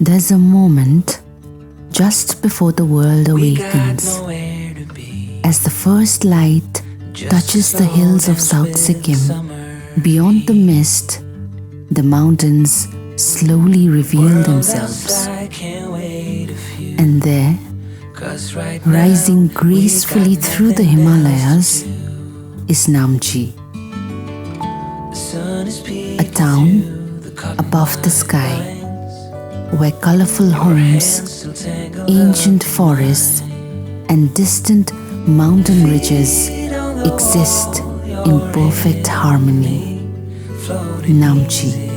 There's a moment just before the world awakens, as the first light touches the hills of South Sikkim. Beyond the mist, the mountains slowly reveal themselves. And there, rising gracefully through the Himalayas, is Namchi, a town above the sky, where colorful homes, ancient forests, and distant mountain ridges exist in perfect harmony. Namchi.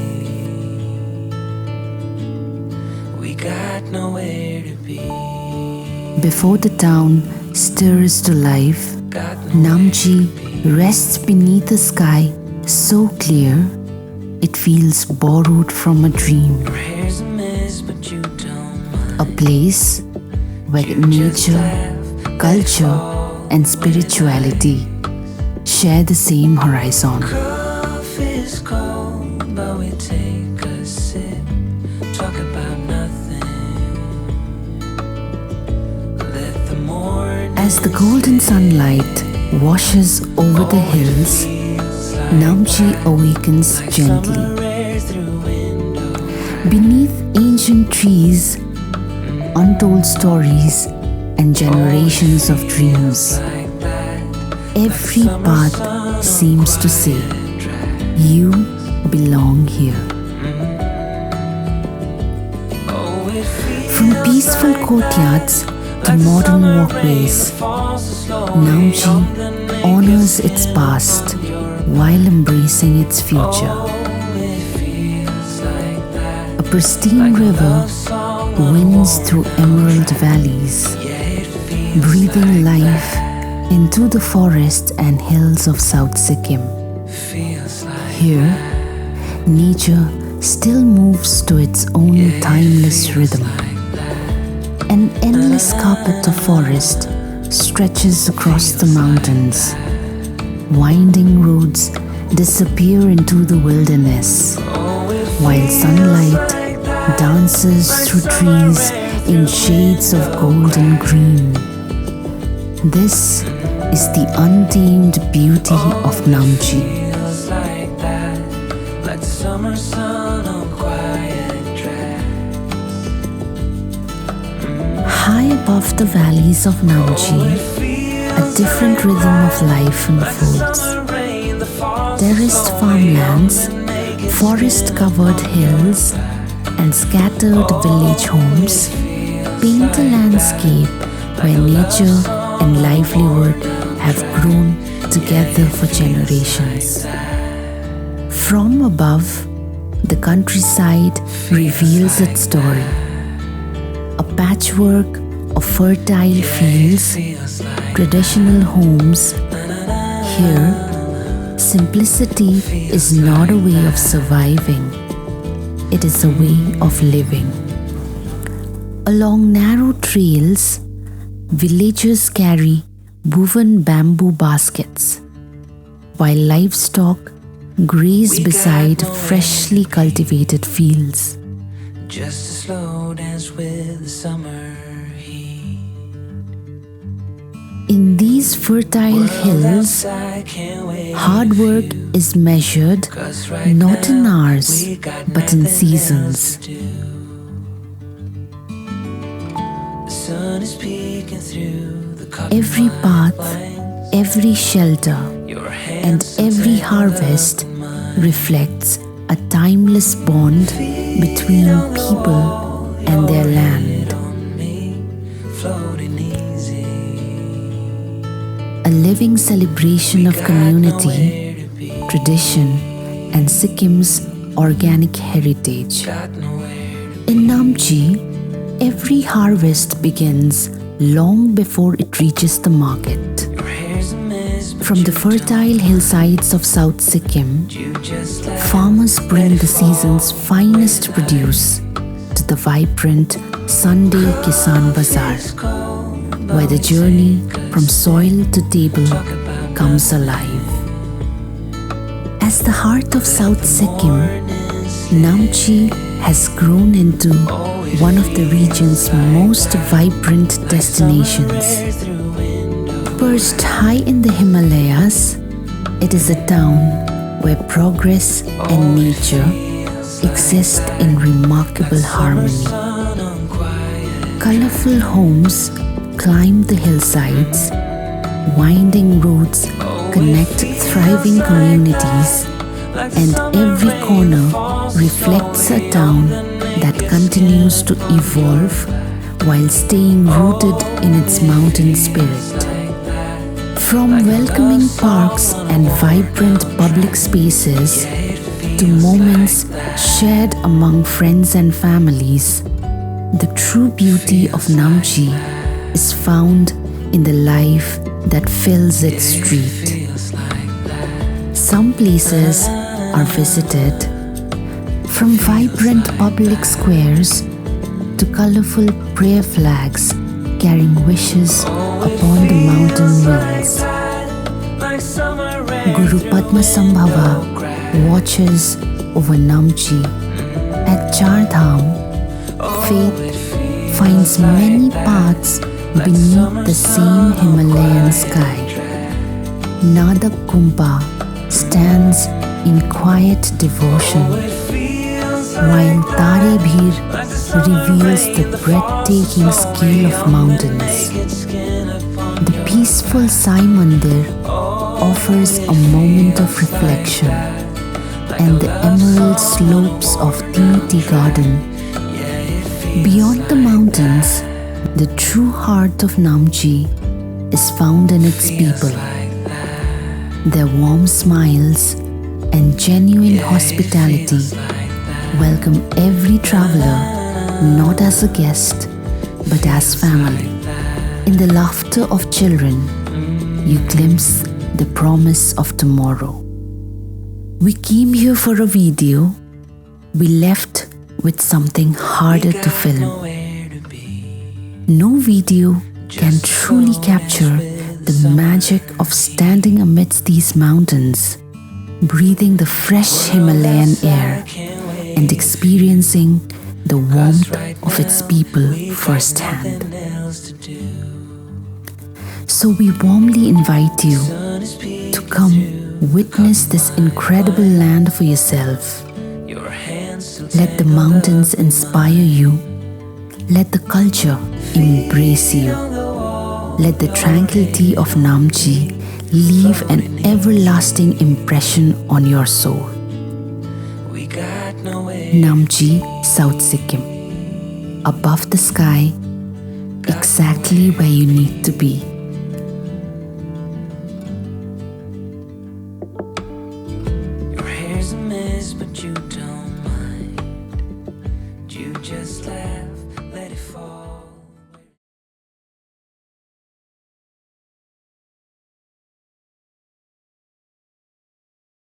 Before the town stirs to life, Namchi rests beneath a sky so clear it feels borrowed from a dream. A place where nature, culture, and spirituality share the same horizon. As the golden sunlight washes over the hills, Namchi awakens gently. Beneath ancient trees, untold stories, and generations of dreams, every path seems to say, "You belong here." From peaceful courtyards to modern walkways, Namchi honors its past while embracing its future. A pristine river winds through emerald valleys, breathing life into the forests and hills of South Sikkim. Here, nature still moves to its own timeless rhythm. An endless carpet of forest stretches across the mountains. Winding roads disappear into the wilderness, while sunlight dances through trees in shades of golden green. This is the untamed beauty of Namchi. High above the valleys of Namchi, a different rhythm of life unfolds. Terraced farmlands, forest-covered hills, and scattered village homes paint a landscape where nature and livelihood have grown together for generations. From above, the countryside reveals its story. A patchwork of fertile fields, traditional homes. Here, simplicity is not a way of surviving, it is a way of living. Along narrow trails, villagers carry woven bamboo baskets, while livestock graze beside freshly cultivated fields. Just a slow dance with the summer heat. In these fertile hills, hard work is measured not in hours but in seasons. Every path, every shelter, and every harvest reflects a timeless bond between people and their land. A living celebration of community, tradition, and Sikkim's organic heritage. In Namchi, every harvest begins long before it reaches the market. From the fertile hillsides of South Sikkim, farmers bring the season's finest produce to the vibrant Sunday Kisan Bazaar, where the journey from soil to table comes alive. As the heart of South Sikkim, Namchi has grown into one of the region's most vibrant destinations. Perched high in the Himalayas, it is a town where progress and nature exist in remarkable harmony. Colorful homes climb the hillsides, winding roads connect thriving communities, and every corner reflects a town that continues to evolve while staying rooted in its mountain spirit. From welcoming parks and vibrant public spaces to moments shared among friends and families, the true beauty of Namchi is found in the life that fills its street. Some places are visited, from vibrant public squares to colorful prayer flags carrying wishes upon the mountain winds. Guru Padmasambhava watches over Namchi. At Char Dham, faith finds many paths beneath the same Himalayan sky. Nadak Kumpa stands in quiet devotion, while Tare Bhir reveals the breathtaking scale of mountains. The peaceful Sai Mandir offers a moment of reflection, and the emerald slopes of Timiti Garden. Beyond the mountains, the true heart of Namchi is found in its people. Their warm smiles and genuine hospitality welcome every traveler not as a guest but as family. In the laughter of children, you glimpse the promise of tomorrow. We came here for a video. We left with something harder to film. No video can truly capture the magic of standing amidst these mountains, breathing the fresh Himalayan air and experiencing the warmth of its people firsthand. So we warmly invite you to come witness this incredible land for yourself. Let the mountains inspire you. Let the culture embrace you. Let the tranquility of Namchi leave an everlasting impression on your soul. Namchi, South Sikkim. Above the sky, exactly where you need to be.